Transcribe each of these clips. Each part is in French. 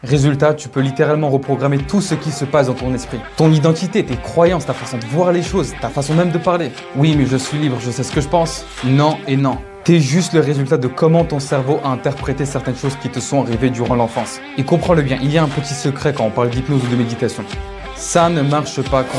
Résultat, tu peux littéralement reprogrammer tout ce qui se passe dans ton esprit. Ton identité, tes croyances, ta façon de voir les choses, ta façon même de parler. Oui, mais je suis libre, je sais ce que je pense. Non et non. T'es juste le résultat de comment ton cerveau a interprété certaines choses qui te sont arrivées durant l'enfance. Et comprends-le bien, il y a un petit secret quand on parle d'hypnose ou de méditation. Ça ne marche pas quand...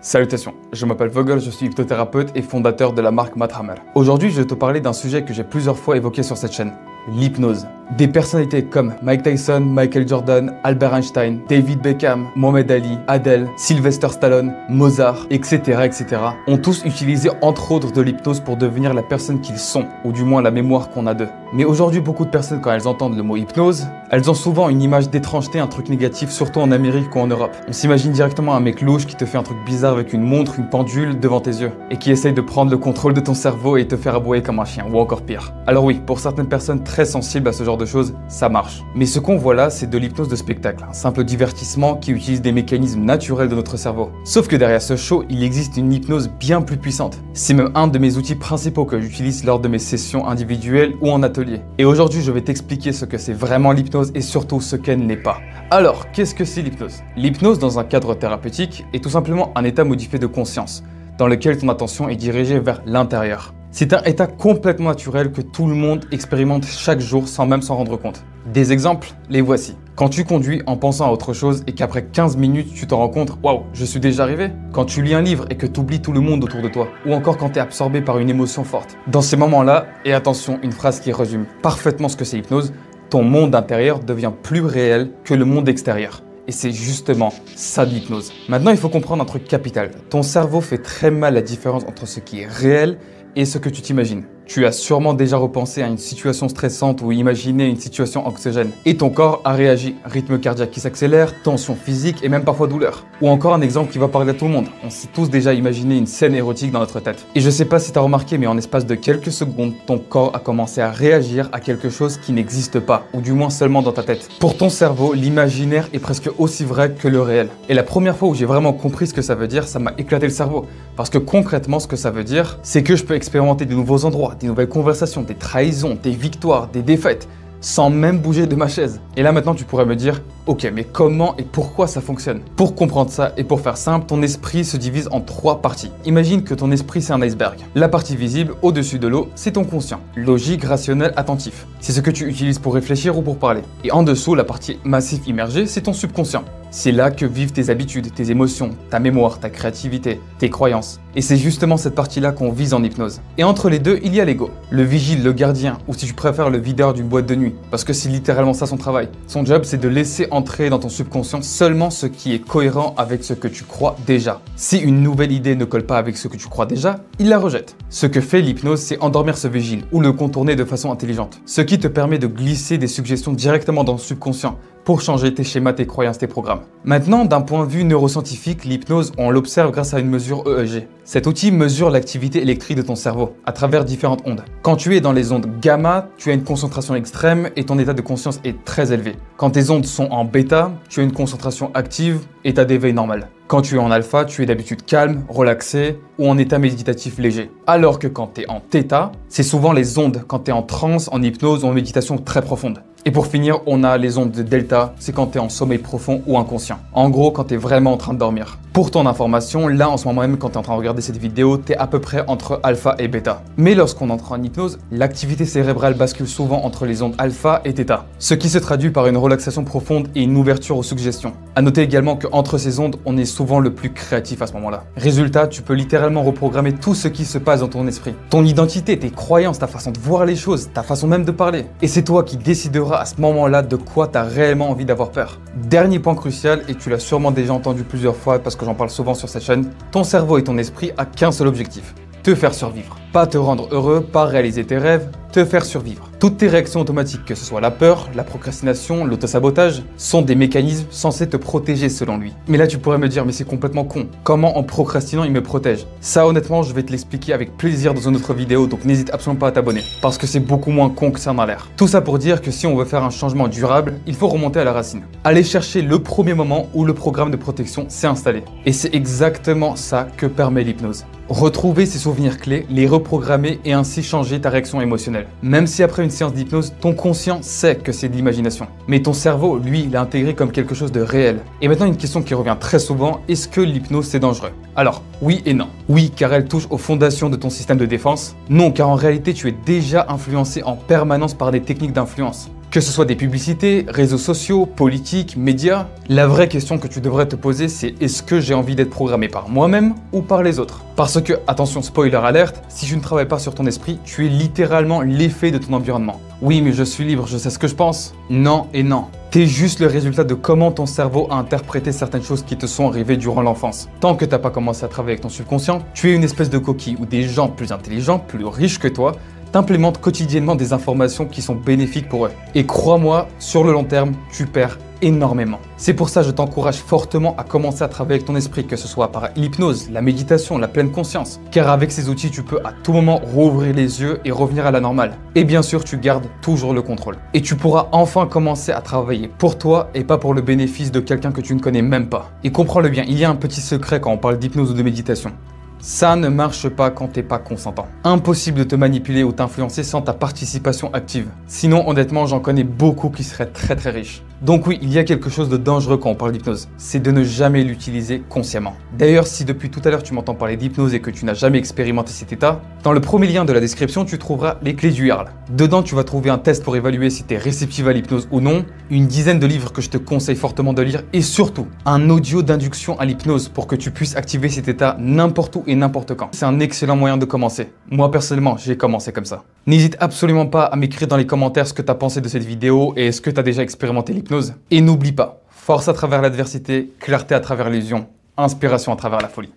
Salutations, je m'appelle Vogel, je suis hypnothérapeute et fondateur de la marque Madhammer. Aujourd'hui, je vais te parler d'un sujet que j'ai plusieurs fois évoqué sur cette chaîne, l'hypnose. Des personnalités comme Mike Tyson, Michael Jordan, Albert Einstein, David Beckham, Mohamed Ali, Adele, Sylvester Stallone, Mozart, etc., etc. ont tous utilisé entre autres de l'hypnose pour devenir la personne qu'ils sont, ou du moins la mémoire qu'on a d'eux. Mais aujourd'hui, beaucoup de personnes, quand elles entendent le mot hypnose, elles ont souvent une image d'étrangeté, un truc négatif, surtout en Amérique ou en Europe. On s'imagine directement un mec louche qui te fait un truc bizarre avec une montre, une pendule devant tes yeux, et qui essaye de prendre le contrôle de ton cerveau et te faire aboyer comme un chien, ou encore pire. Alors oui, pour certaines personnes très sensibles à ce genre de choses, ça marche. Mais ce qu'on voit là, c'est de l'hypnose de spectacle, un simple divertissement qui utilise des mécanismes naturels de notre cerveau. Sauf que derrière ce show, il existe une hypnose bien plus puissante. C'est même un de mes outils principaux que j'utilise lors de mes sessions individuelles ou en atelier. Et aujourd'hui, je vais t'expliquer ce que c'est vraiment l'hypnose et surtout ce qu'elle n'est pas. Alors, qu'est-ce que c'est l'hypnose? L'hypnose, dans un cadre thérapeutique, est tout simplement un état modifié de conscience, dans lequel ton attention est dirigée vers l'intérieur. C'est un état complètement naturel que tout le monde expérimente chaque jour sans même s'en rendre compte. Des exemples, les voici. Quand tu conduis en pensant à autre chose et qu'après 15 minutes, tu te rends compte « Waouh, je suis déjà arrivé ?» Quand tu lis un livre et que tu oublies tout le monde autour de toi. Ou encore quand tu es absorbé par une émotion forte. Dans ces moments-là, et attention, une phrase qui résume parfaitement ce que c'est l'hypnose, ton monde intérieur devient plus réel que le monde extérieur. Et c'est justement ça l'hypnose. Maintenant, il faut comprendre un truc capital. Ton cerveau fait très mal la différence entre ce qui est réel et ce que tu t'imagines. Tu as sûrement déjà repensé à une situation stressante ou imaginé une situation anxiogène. Et ton corps a réagi. Rythme cardiaque qui s'accélère, tension physique et même parfois douleur. Ou encore un exemple qui va parler à tout le monde. On s'est tous déjà imaginé une scène érotique dans notre tête. Et je sais pas si tu as remarqué, mais en espace de quelques secondes, ton corps a commencé à réagir à quelque chose qui n'existe pas, ou du moins seulement dans ta tête. Pour ton cerveau, l'imaginaire est presque aussi vrai que le réel. Et la première fois où j'ai vraiment compris ce que ça veut dire, ça m'a éclaté le cerveau. Parce que concrètement, ce que ça veut dire, c'est que je peux expérimenter de nouveaux endroits, des nouvelles conversations, des trahisons, des victoires, des défaites, sans même bouger de ma chaise. Et là maintenant tu pourrais me dire, ok, mais comment et pourquoi ça fonctionne? Pour comprendre ça et pour faire simple, ton esprit se divise en 3 parties. Imagine que ton esprit c'est un iceberg. La partie visible, au-dessus de l'eau, c'est ton conscient. Logique, rationnel, attentif. C'est ce que tu utilises pour réfléchir ou pour parler. Et en dessous, la partie massif immergée, c'est ton subconscient. C'est là que vivent tes habitudes, tes émotions, ta mémoire, ta créativité, tes croyances. Et c'est justement cette partie-là qu'on vise en hypnose. Et entre les deux, il y a l'ego. Le vigile, le gardien, ou si tu préfères le videur d'une boîte de nuit. Parce que c'est littéralement ça son travail. Son job, c'est de laisser entrer dans ton subconscient seulement ce qui est cohérent avec ce que tu crois déjà. Si une nouvelle idée ne colle pas avec ce que tu crois déjà, il la rejette. Ce que fait l'hypnose, c'est endormir ce vigile ou le contourner de façon intelligente. Ce qui te permet de glisser des suggestions directement dans le subconscient pour changer tes schémas, tes croyances, tes programmes. Maintenant, d'un point de vue neuroscientifique, l'hypnose, on l'observe grâce à une mesure EEG. Cet outil mesure l'activité électrique de ton cerveau à travers différentes ondes. Quand tu es dans les ondes gamma, tu as une concentration extrême et ton état de conscience est très élevé. Quand tes ondes sont en bêta, tu as une concentration active, état d'éveil normal. Quand tu es en alpha, tu es d'habitude calme, relaxé ou en état méditatif léger. Alors que quand tu es en θ, c'est souvent les ondes quand tu es en transe, en hypnose ou en méditation très profonde. Et pour finir, on a les ondes de delta, c'est quand tu es en sommeil profond ou inconscient. En gros, quand tu es vraiment en train de dormir. Pour ton information, là en ce moment même quand tu es en train de regarder cette vidéo, tu es à peu près entre alpha et bêta. Mais lorsqu'on entre en hypnose, l'activité cérébrale bascule souvent entre les ondes alpha et θ. Ce qui se traduit par une relaxation profonde et une ouverture aux suggestions. À noter également qu'entre ces ondes, on est souvent le plus créatif à ce moment-là. Résultat, tu peux littéralement reprogrammer tout ce qui se passe dans ton esprit. Ton identité, tes croyances, ta façon de voir les choses, ta façon même de parler. Et c'est toi qui décideras à ce moment-là de quoi tu as réellement envie d'avoir peur. Dernier point crucial, et tu l'as sûrement déjà entendu plusieurs fois parce que j'en parle souvent sur cette chaîne, ton cerveau et ton esprit a qu'un seul objectif, te faire survivre. Pas te rendre heureux, pas réaliser tes rêves, te faire survivre. Toutes tes réactions automatiques, que ce soit la peur, la procrastination, l'autosabotage, sont des mécanismes censés te protéger selon lui. Mais là tu pourrais me dire, mais c'est complètement con. Comment en procrastinant il me protège? Ça honnêtement, je vais te l'expliquer avec plaisir dans une autre vidéo, donc n'hésite absolument pas à t'abonner. Parce que c'est beaucoup moins con que ça en a l'air. Tout ça pour dire que si on veut faire un changement durable, il faut remonter à la racine. Aller chercher le premier moment où le programme de protection s'est installé. Et c'est exactement ça que permet l'hypnose. Retrouver ces souvenirs clés, les reprogrammer et ainsi changer ta réaction émotionnelle. Même si après une séance d'hypnose, ton conscient sait que c'est de l'imagination. Mais ton cerveau, lui, l'a intégré comme quelque chose de réel. Et maintenant, une question qui revient très souvent, est-ce que l'hypnose c'est dangereux? Alors, oui et non. Oui, car elle touche aux fondations de ton système de défense. Non, car en réalité, tu es déjà influencé en permanence par des techniques d'influence. Que ce soit des publicités, réseaux sociaux, politiques, médias, la vraie question que tu devrais te poser, c'est est-ce que j'ai envie d'être programmé par moi-même ou par les autres? Parce que, attention, spoiler alerte, si tu ne travailles pas sur ton esprit, tu es littéralement l'effet de ton environnement. Oui, mais je suis libre, je sais ce que je pense. Non et non. T'es juste le résultat de comment ton cerveau a interprété certaines choses qui te sont arrivées durant l'enfance. Tant que t'as pas commencé à travailler avec ton subconscient, tu es une espèce de coquille où des gens plus intelligents, plus riches que toi, t'implémentent quotidiennement des informations qui sont bénéfiques pour eux. Et crois-moi, sur le long terme, tu perds énormément. C'est pour ça que je t'encourage fortement à commencer à travailler avec ton esprit, que ce soit par l'hypnose, la méditation, la pleine conscience. Car avec ces outils, tu peux à tout moment rouvrir les yeux et revenir à la normale. Et bien sûr, tu gardes toujours le contrôle. Et tu pourras enfin commencer à travailler pour toi et pas pour le bénéfice de quelqu'un que tu ne connais même pas. Et comprends-le bien, il y a un petit secret quand on parle d'hypnose ou de méditation. Ça ne marche pas quand t'es pas consentant. Impossible de te manipuler ou t'influencer sans ta participation active. Sinon, honnêtement, j'en connais beaucoup qui seraient très riches. Donc oui, il y a quelque chose de dangereux quand on parle d'hypnose. C'est de ne jamais l'utiliser consciemment. D'ailleurs, si depuis tout à l'heure tu m'entends parler d'hypnose et que tu n'as jamais expérimenté cet état, dans le premier lien de la description, tu trouveras les clés du Jarl. Dedans, tu vas trouver un test pour évaluer si tu es réceptif à l'hypnose ou non, une dizaine de livres que je te conseille fortement de lire et surtout, un audio d'induction à l'hypnose pour que tu puisses activer cet état n'importe où et n'importe quand. C'est un excellent moyen de commencer. Moi, personnellement, j'ai commencé comme ça. N'hésite absolument pas à m'écrire dans les commentaires ce que tu as pensé de cette vidéo et est-ce que tu as déjà expérimenté l'hypnose. Et n'oublie pas, force à travers l'adversité, clarté à travers l'illusion, inspiration à travers la folie.